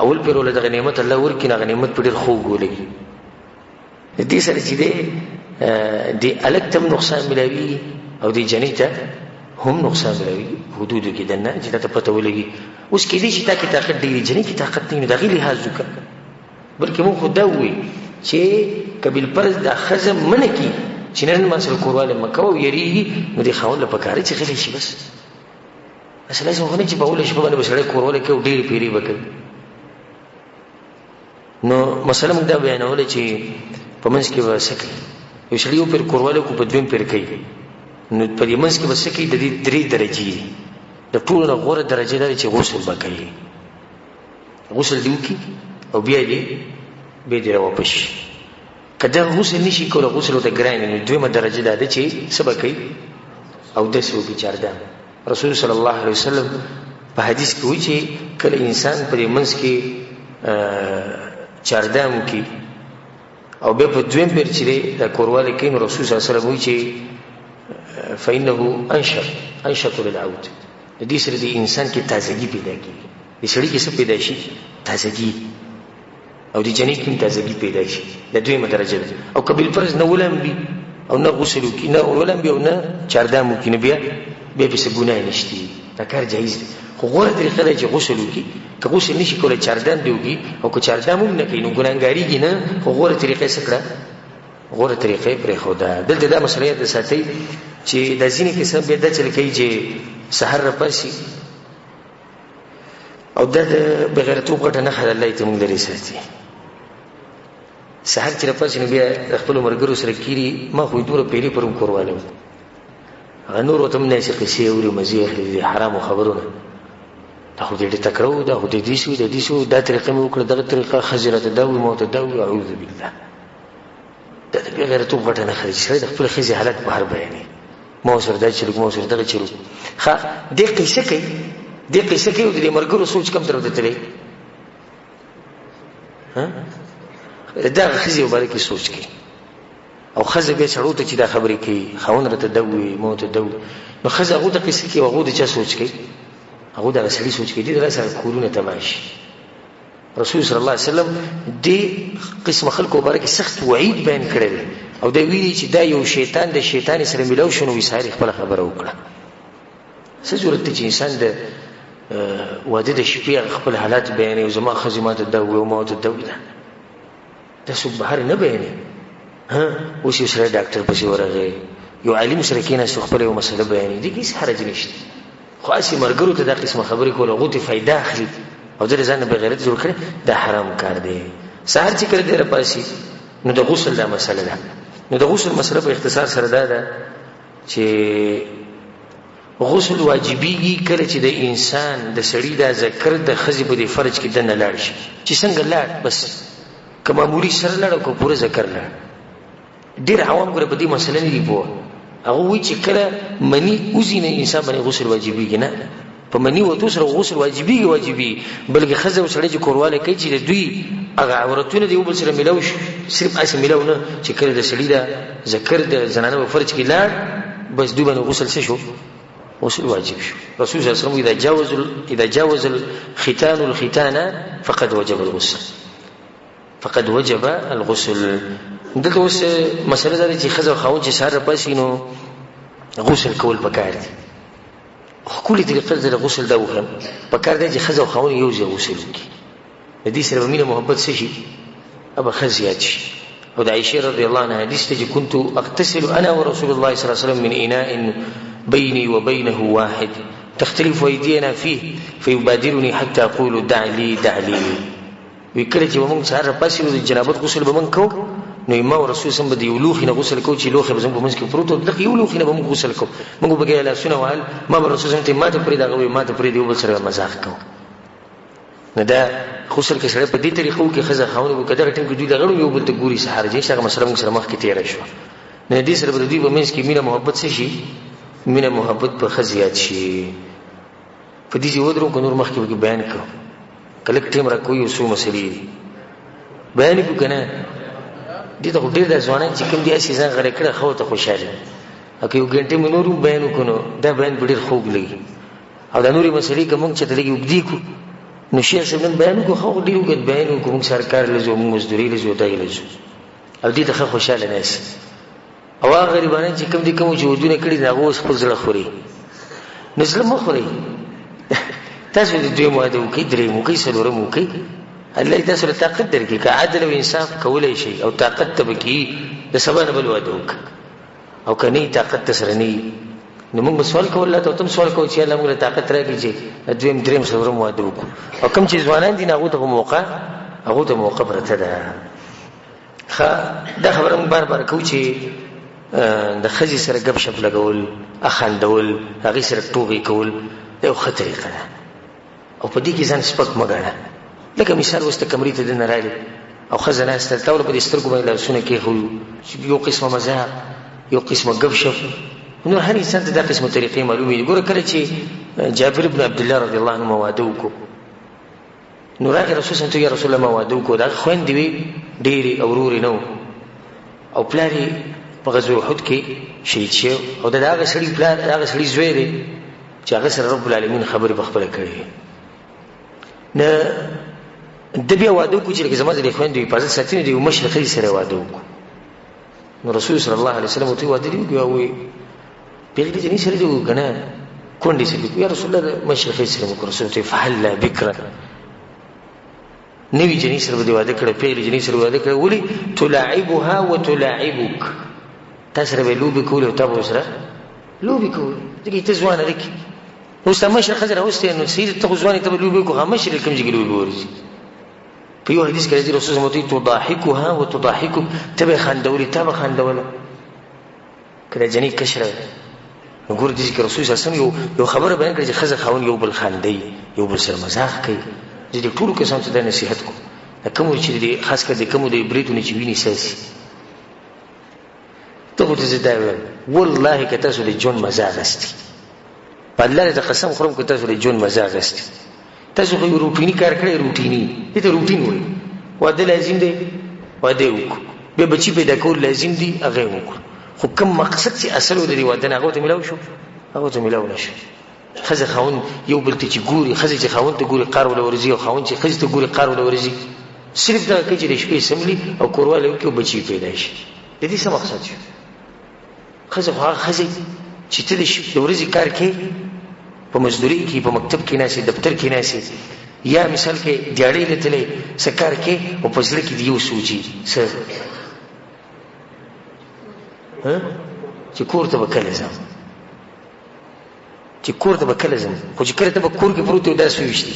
اول پر ول دغه نعمت الله ورکې نه نعمت په ډیر خوب ولګي د دې سره چې دې الکتم نقصان ملوي او دې جنې ته هم نقصان ملوي حدود کې دنه چې ته پته ولګي. اوس کې دې چې تا کې طاقت دی جنې کې طاقت نه دغه لحاظ وکړه بلکې مو خدا وي چې قبل پرز د خزم من کی چې نن ما سره کورواله مکو یریږي نو دې خاون له پکاره چې غلی شي بس اصله څنګه نه چې په اول شپه باندې بسړی کورواله کې ډېری پیری وکړي. نو مثلا موږ دا بیانول چې په منځ کې وسکه یو شړی یو پر کورواله کو په دویم پر کوي نو په دې منځ کې وسکه د دې درې درجې د ټولو نه غوره درجه ده چې غسل وکړي. غسل دیوکي او بیا دې راوپش کله غسل نشي کولای غسل ته ګران نه دویمه درجه ده چې سبا کوي او د سو کې چاردام. رسول صلی الله علیه وسلم په حدیث کې وایي چې کله انسان په دې منځ کې چاردام کوي او به په دویم پر چې د کورواله کې رسول صلی الله علیه وسلم وایي چې فإنه انشط للعود. د دې سره د انسان کې تازگی پیدا کیږي. د سړي کې څه پیدا شي؟ تازگی او د جنې کې تازگی پیدا شي. د دویمه درجه ده. او قبل فرض نه ولمبي او نه غسل وکي نه ولمبي او نه چاردام وکي نه بیا به څه ګناه نشته. دا کار جایز دی. خو غوړه طریقه ده چې غسل وکي. که غسل نشي کولای چاردام دی وکي او که چاردام هم نه کوي نو ګناګاریږي نه. خو غوړه طریقه سکړه غوړه طریقه پرې خو ده. دلته دا مسله ده ساتي چې د ځینې کې سبب ده چې کوي چې سحر راپاسي او د بغیرتوب غټه نه خلل الله ته موږ لري ساتي. سحر چې راپاسي نو بیا خپل مرګرو سره کیری ما خو دوره پیری پرم کورواله غنور وتم نه چې قصې اوري مزي اخلي حرام خبرونه دا خو دې تکرو دا خو دې شو دا طریقه مو کړ دغه طریقه خزره تداوي موت تداوي اعوذ بالله دا بغیرتوب غټه نه خرج شوی د خپل خزي حالت بهر بیانې مو سره دا چې مو سره دغه چلو ښه دې قصه کوي د مرګرو سوچ کم تر ودتلې ها دا خزي مبارکي سوچ کوي او خزه به چړو ته چې دا خبرې کوي خاون رته دوي موت دوي نو خزه هغه د قصه کوي هغه د چا سوچ کوي هغه د رسولي سوچ کوي د سره کورونه تماشي. رسول صلی الله علیه وسلم دې قسم خلکو مبارک سخت وعید بیان کړی او دا ویلي چې دا یو شیطان د شیطان سره ملو شنو وساري خپل خبره وکړه. څه ضرورت چې انسان د واده د شپې خپل حالات بیانې او زما خزمات دوي او موت دوي دا څه بهر نه بیانې. ها اوس یو سره ډاکټر پسې ورغی یو عالم سره کېناست خپل یو مسله بیانې دي هیڅ حرج نشته. خو اسی مرګرو ته دا قسم خبرې کول هغه ته فائدہ اخلي او د ځان به غیرت جوړ کړي دا حرام کار دی. سحر چې کړی دی راپاسي نو د غسل دا مسله ده. نو د غسل مسله په اختصار سره دا ده چې غسل واجبېږي کله چې د انسان د سړي د ذکر د ښځې په دې فرج کې دننه لاړ شي چې څنګه لاړ بس که معمولي سر لاړ او که پوره ذکر لاړ. ډېر عوام ګوره په دې مسله نه دي پوه. هغه وایي چې کله مني وځي نه انسان باندې غسل واجبېږي. نه، په مني وتو سره غسل واجبېږي بلکې ښځه او سړی چې کوروالی کوي چې د دوی هغه عورتونه د یو بل سره میلاو شي، صرف هسې میلاو نه چې کله د سړي د ذکر د زنانه په فرج کې لاړ بس دوی باندې غسل څه شو؟ غسل واجب شو. رسول صلی الله علیه وسلم اذا جاوز الختان الختان فقد وجب الغسل. فقد وجب الغسل. دلته اوس مسله دا ده چې ښځه او خاوند چې سهار راپاسي نو غسل کول پکار دي. ښکلې طریقه د غسل دا وښیم پکار دی چې ښځه او خاوند یو ځای غسل وکړي. د دې سره به مینه محبت څه شي؟ ابه ښه زیات شي. او د عایشې رضی الله عنها حدیث ته چې كنت اغتسل انا ورسول الله صلی الله علیه وسلم من اناء بيني وبينه واحد تختلف ايدينا فيه فيبادرني حتى اقول دع لي دع لي. وی کله چې موږ سهار راپاسي د جنابت غسل به موږ کوو نو ما او رسول سم به د یو لوښي نه غسل کوو چې لوښی به زموږ په منځ کې پروت و دغه یو لوښي نه به موږ غسل کوو. موږ به بګیا لاسونه وهل ما به رسول سم ته ما ته پرېږده هغه به ما ته پرېږدي یو بل سره مزاح کوو. نو دا غسل کې سړی په دې طریقه وکړي ښځه خاوند به که دغه ټایم کې دوی دغه یو بل ته ګوري سهار جنس هغه مسله موږ سره مخکې تېره شوه. نو دې سره به د دوی په منځ کې مینه محبت څه شي؟ مینه محبت به ښه زیات شي. په دې چې ودرو که نور مخکې به بیان کړو که لږ ټایم راکوي یو څو مسلې دي بیان یې کړو که نه. دې ته خو ډېر دا ځوانان چې کوم دي هسې ځان غرق کړی ښه ورته خوشحاله او که یو ګنټې مې نور بیان وکړو نو دا بیان به ډېر خوږ لګي. او دا نورې مسلې که موږ چېرته لږ اوږدې کړو نو شیخ صاحب نن بیان وکړو ښه ډېر اوږد بیان وکړو موږ سرکار له ځو موږ مزدورۍ له ځو دغې له ځو او دې ته ښه خوشحاله ناست. او هغه غریبانان چې کوم دي کوم چې ودونه کړي دي هغه اوس خپل زړه خوري. نو زړه مه خورئ. تاسو د دویم واده وکړئ، درېیم وکړئ، څلورم وکړئ. الله تاسو له طاقت درکړي که عدل او انصاف کولی شئ او طاقت ته به کېږي د سبا نه بل واده وکړه. او که نه طاقت ته سره نه وي نو موږ به سوال کوو الله ته او ته هم سوال کوو چې الله موږ له طاقت راکړي چې دویم درېیم څلورم واده وکړو. او کوم چې ځوانان دي نو هغو ته موقع پرته ده. ښه دا خبره موږ بار بار کوو چې د ښځې سره ګپ شپ لګول، اخندول، هغې سره ټوغې کول دا یو ښه طریقه ده. او په دې کې ځان سپک مه ګڼه. لکه مثال اوس ته کمرې ته دننه راغلې او ښځه ناسته تا ورله په دې سترګو باندې لاسونه کېښودو چې یو قسمه مزاح یو قسمه ګپ شپ. نو هر انسان ته دا قسمه طریقې معلومې دي. ګوره کله چې جابر بن عبدالله رضی الله عنه واده وکړو نو راغی رسول صلی الله علیه وسلم یا رسول الله ما واده وکړو. د هغه خویندې وې ډېرې او ورورې نه و او پلار یې په غزوه احد کې شهید شوی او د هغه سړي پلار د هغه سړي زوی دی چې هغه سره رب العالمین خبرې په خپله کړې. نه د بیا واده وکړو چې لکه زما د دې خویندو حفاظت ساتي نو د یو مشر ښځې سره واده وکړو. نو رسول صلی الله علیه وسلم ورته واده دې وکړو او وایي پیغلې جنۍ سره دې وکړو که نه کونډې سره دې یا رسول الله د مشر ښځې سره وکړو. رسول ته فحلا بکرا نوي جنۍ سره به دې واده کړی، پیغلې جنۍ سره واده کړی. ولې؟ تلاعبها وتلاعبک، تا سره به لوبې کولې او تا به ورسره لوبې کولې ځکه ته ځوانه ده. اوس تا مشر ښځه راوستې نو سید ته خو ځوانې ته به لوبې وکړو. هغه مشر کوم ځای کې لوبې ورځي. په یو حدیث کې راځي رسول صلی الله علیه وسلم تضاحکها وتضاحکک، ته به یې خندولې تا به خندوله که دا جنۍ کشره نو ګوره دې کې رسول صلی الله علیه وسلم یو خبره بیان کړې چې ښځه خاوند یو بل خندوي یو بل سره مزاح کوي. زه دې ټولو کسانو ته دا نصیحت کوم د کومو چې خاص کر د کومو د بریتونه چې وینې ساسي ته خو ته زه دا وایم والله که تاسو د ژوند مزه اخیستي په الله دې قسم خورم که تاسو د ژوند مزه اخیستي تاسو خو یو روټیني کار کړی روټیني دې ته روټین وایي. واده لازم دی واده یې وکړو، بیا بچي پیدا کول لازم دي هغه یې وکړو. خو کوم مقصد چې اصل و د دې واده نه هغو ته میلاو شو هغو ته میلاو نه شو. ښځه خاوند یو بل ته چې ګوري، ښځه چې خاوند ته ګوري قار وله ورځي او خاوند چې ښځې ته ګوري قار وله ورځي. صرف دغه کوي چې د شپې سملي او کوروالی وکړي او بچي پیدا شي. د دې څه مقصد شو؟ ښځه خو هغه ښځې چې ته د ورځې کار کوې په مزدورۍ کې په مکتب کې ناستې دفتر کې ناستې یا مثال کې دیاړۍ له تلې څه کار کوې او په زړه کې دې یو سوچي څه چې کور ته به کله ځم چې کور ته به کله ځم خو چې کله ته به کور کې پروت یو دا سوچ دي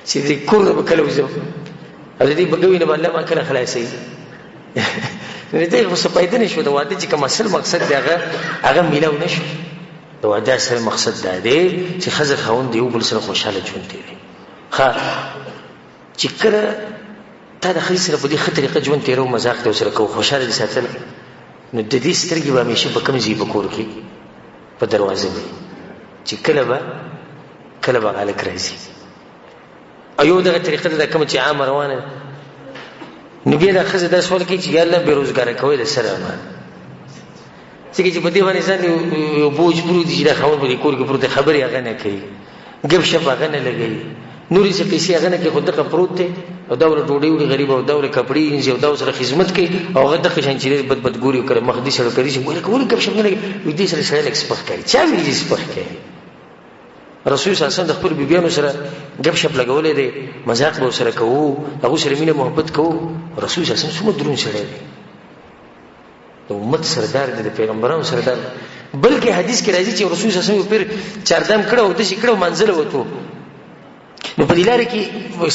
چې دې کور به کله وځم او دې بګوي نه الله ما کله خلاصي نو دې خو څه پیدا نشو د واده چې کوم اصل مقصد دی هغه میلاو نشو د واده اصل مقصد دا دی چې ښځه خاوند یو بل سره خوشحاله ژوند تېروي ښه چې کله تا د ښځې سره په دې ښه طریقه ژوند تېرو مذاق دې ورسره کوو خوشحاله دې ساتل نو د دې سترګې به همیشه په کوم ځای په کور کې په دروازه وي چې کله به هلک راځي او یو دغه طریقه ده کومه چې عامه روانه نو بیا دا ښځه دا سوال کوي چې یا الله بېروزګاره کوی د سره ما ځکه چې په دې باندې ځان یو بوج پروت دي چې دا خاوند په دې کور کې پروت خبرې هغه نه کوي ګپ شپ هغه نه لګوي نورې څه پیسې هغه نه کوي خو دغه پروت دی او دا ورله ډوډۍ وړي غریب او دا ورله کپړې وینځي او دا ورسره خدمت کوي او هغه دغه شان چې بد ګوري کړه مخ دې سره کوي چې ولې ګپ شپ نه لګي وي دې سره سړی لږ سپک کوي چا ویلي چې سپک کوي رسول صلی الله علیه وسلم د خپل بیبیانو سره ګپ شپ لګولې دی مذاق به سره کوو هغه سره مینه محبت کوو رسول صلی الله علیه وسلم څومره درون سړی دی د امت سردار دی د پیغمبرانو سردار بلکې حدیث کې راځي چې رسول صلی الله علیه وسلم پر چاردام کړه او د شي کړه منزل وته نو په لاره کې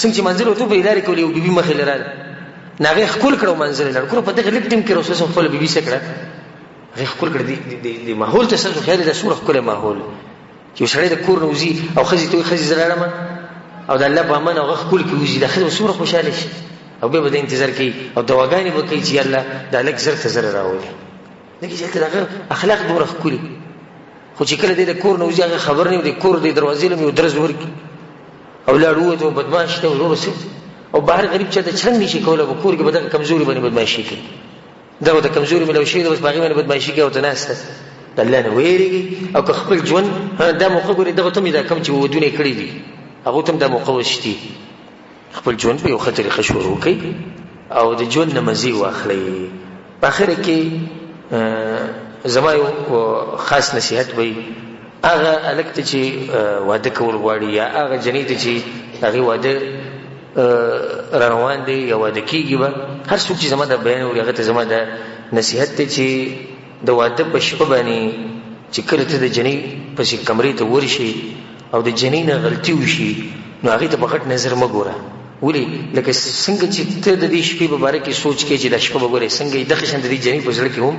څنګه چې منزل وته په لاره کې یو بیبي مخې لراله ناغه خپل کړه منزل لاره کړه په دغه لیک ټیم کې رسول صلی خپل بیبي سره کړه هغه خپل کړه د ماحول ته څنګه خیال د سور خپل ماحول چې سړی د کور نوزي او خزي ته خزي زړه او د الله په امان او خپل کې وزي د خزي سور خوشاله شي او به د انتظار کوي او دواګانې به کوي چې الله د الک زر ته زر راوړي دغه چې دغه اخلاق دوره خولي خو چې کله د کور نوزي هغه خبر نه دی کور د دروازې له یو درز ورکی او لاړو ته بدمعش ته ورور سي او بهر غریب چې ته چرنګ نشي کوله په کور کې به د کمزوري باندې بدمعشي کوي دغه د کمزوري ملو شي د بس باغې باندې بدمعشي کوي او تناسته الله نه ویریږي او که خپل ژوند دا موقع ګوري دغه ته مې دا کم چې ودونه کړی دي هغه ته دا موقع وشتي خپل ژوند په یو ښه طریقه شروع کړي او د ژوند نه مزي واخلي په اخر کې زما یو خاص نصیحت وي هغه الک ته چې واده کول غواړي یا هغه جنې ته چې هغه واده روان دي یا واده کیږي به هر څوک چې زما د بیان او هغه ته زما د نصیحت ته چې د واده په شپه باندې چې کله ته د جنې پسې کمرې ته ورشي او د جنې نه غلطي وشي نو هغې ته په غټ نظر مه ګوره ولې لکه څنګه چې ته د دې شپې په باره کې سوچ کوې چې دا شپه به ګورې څنګه یې دغه شان د دې جنې په زړه کې هم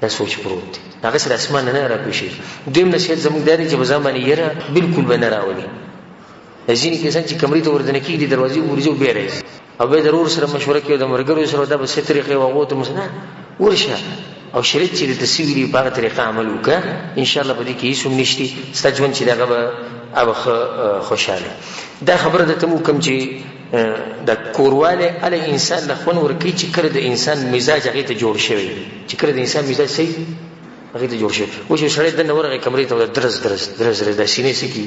دا سوچ پروت دی هغه سره اسمان نه راپېښېږي دویم نصیحت زموږ دا دی چې په ځان باندې یره بلکل به نه راولي ځینې کسان چې کمرې ته وردنه کېږي دروازې ورځي او بیا راځي او بیا د ورور سره مشوره کوي د ملګرو سره دا به څه طریقې هغو ته نه ورشه او شریعت چې د تصویري په هغه طریقه عمل وکړه انشاءالله په دې کې هېڅ هم نشته ستا ژوند چې دغه به هغه خوشحاله دا خبره درته مو کوم چې د کوروالی هله انسان له خوند ورکوي چې کله د انسان مزاج هغې ته جوړ شوی چې کله د انسان مزاج صحیح هغې ته جوړ شوی اوس یو سړی دننه ورغی کمرې ته درز دا سینې څه کي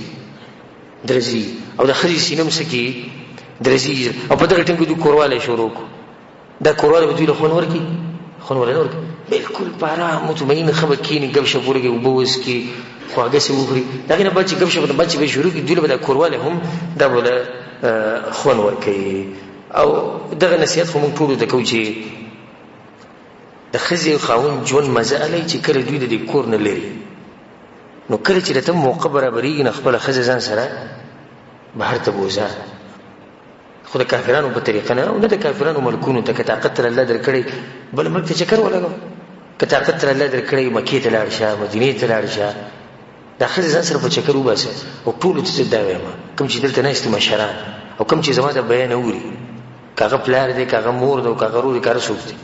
درزي او د ښځې سینه هم څه کي درزي او په دغه ټیم کې دوی کوروالی شروع کړو دا کوروالی به دوی له خوند ورکړي خوند ورنه ورکړي بلکل په ارام مطمئن ښه به کښېني ګپ شپ ورکړي اوبه وڅښي خواږه سې وخوري د هغې نه بعد چې ګپ شپ بعد چې به یې شروع کړي دوی له به دا کوروالی هم دا به له خوند ورکوي او دغه نصیحت خو موږ ټولو ته کوو چې د ښځې خاوند ژوند مزه هلی چې کله دوی د دې کور نه لري نو کله چې درته موقع برابرېږي نو خپله ښځه ځان سره بهر ته بوځه خو د کافرانو په طریقه نه او نه د کافرانو ملکونو ته که طاقت تر الله درکړی بل ملک ته چکر ولګوه که طاقت تر الله درکړی مکې ته لاړ شه مدینې ته لاړ شه دا ښځې ځان سره په چکر وباسه او ټولو ته دا وایم کوم چې دلته ناست دي مشران او کوم چې زما د بیان اوري که هغه پلار دی که هغه مور دی او که هغه ورور دی که هر څوک دی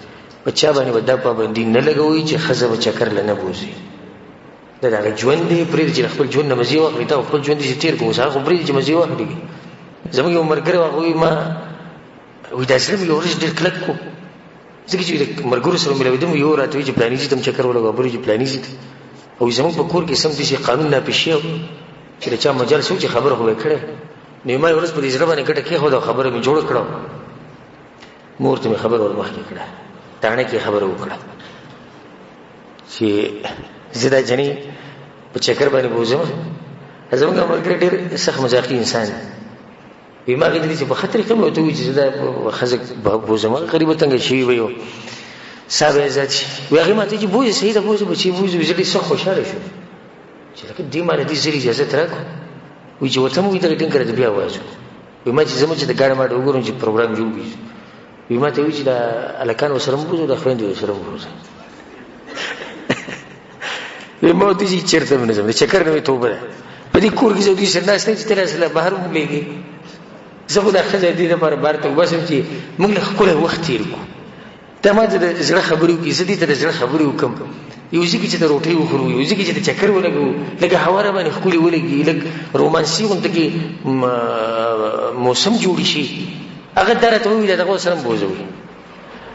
په چا باندې به دا پابندي نه لګوئ چې ښځه به چکر له نه بوځي دا د هغه ژوند دی پرېږدي چې خپل ژوند نه مزې واخلي تا خپل ژوند چې تېر کړو اوس هغه خو پرېږدي چې مزې واخلي زموږ یو ملګری هغه وایي ما وایي دا زړه مې یو ورځ ډېر کلک کړو ځکه چې د ملګرو سره مېلاوېدم یو راته وایي چې پلاني ځي ته هم چکر ولګوه بل چې پلاني ځي ته او زموږ په کور کې سم داسې قانون ناپېښ شوی چې د چا مجال څوک چې خبره خو به یې کړې نو ما یو ورځ په دې زړه باندې ګټه کېښوده او خبره مې جوړه کړه مور ته مې خبره ور مخکې کړه تاڼه کې خبره وکړه چې زه دا جنې په چکر باندې بوځم زموږ ملګری ډېر سخت مزاقي انسان وي ما هغې ته دې چې په ښه طریقه مې ورته ووایي چې زه دا ښځه بوځم هغه غریبه تنګه شوي به یو سا به یې زیات شي وایي هغې ما ته چې بوځې صحیح ده بوځه بچې بوځو زه ډېر سخت خوشحاله شوم چې لکه دې ما له دې زر اجازت راکړو وایي چې ورته مې وایي دغه ټینګ کړه د بیا وایي وي ما چې زموږ د ګاډي ما وګورم چې پروګرام جوړیږي وي ما ته وی چې د الکانو سره مو د خويندو سره مو وي ما ته چې چیرته نه زم د چکر نه توبه ده په دې کور کې زه دې سره ناشته چې تر اصله بهر مو لګي زه خو د خزه دې لپاره بار ته وباسم چې موږ له خپل وخت تیر کو ته ما ته زړه خبرو کې زه دې ته زړه خبرو وکم یو ځکه چې د روټي وخورو یو ځکه چې د چکر ولګو لکه هواره باندې خولي ولګي لکه رومانسي غونډه کې موسم جوړ شي هغه درته وي دغه سره بوزوي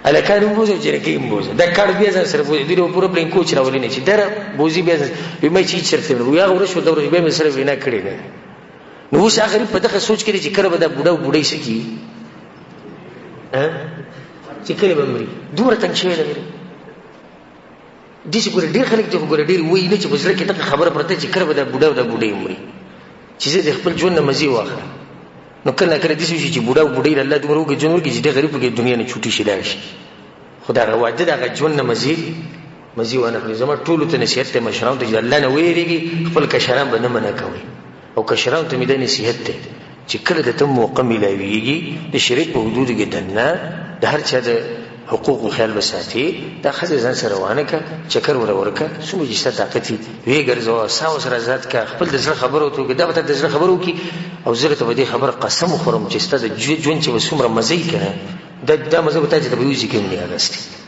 الکانو بوزو چې کې بوزو دا کار بیا سره بوزي دیرو پورا پلین کوچ راولې نه چې در بوزي بیا به مې چې چرته نو یا ورشو دور به مې سره وینا کړی نه نو اوس هغه په دغه سوچ کې چې کړه به دا بوډۍ سکی چې کله به مري دومره تنګ شوی دی دې چې ګور ډیر خلک ته ګور ډیر وای نه چې بزره کې ته خبره پرته چې کړه به دا بوډۍ مري چې زه د خپل ژوند مزي واخله نو کله کله دې چې بوډۍ الله دې ورو کې جنور کې چې د غریب کې دنیا نه چھوټي شي لاش خدای راوځي دا ژوند مزي ونه کړی زما ټول ته نصیحت ته مشران ته الله نه ویریږي خپل کشران به نه منع کوي او کشران ته مې د نصیحت ته چې کله ته موقع ملایويږي د شریعت په حدود کې دنه د هر چا د حقوق خیال وساتي دا خزه ځان سره وانه کا چکر ورکا سمو چې ست طاقت وی ګرځو ساو سره ذات کا خپل د ځل خبرو ته دا به د ځل خبرو کې او زه ته دې خبر قسم خورم چې ست د ژوند چې وسومره مزي کنه دا مزه به ته د ویوزي کې نه راستي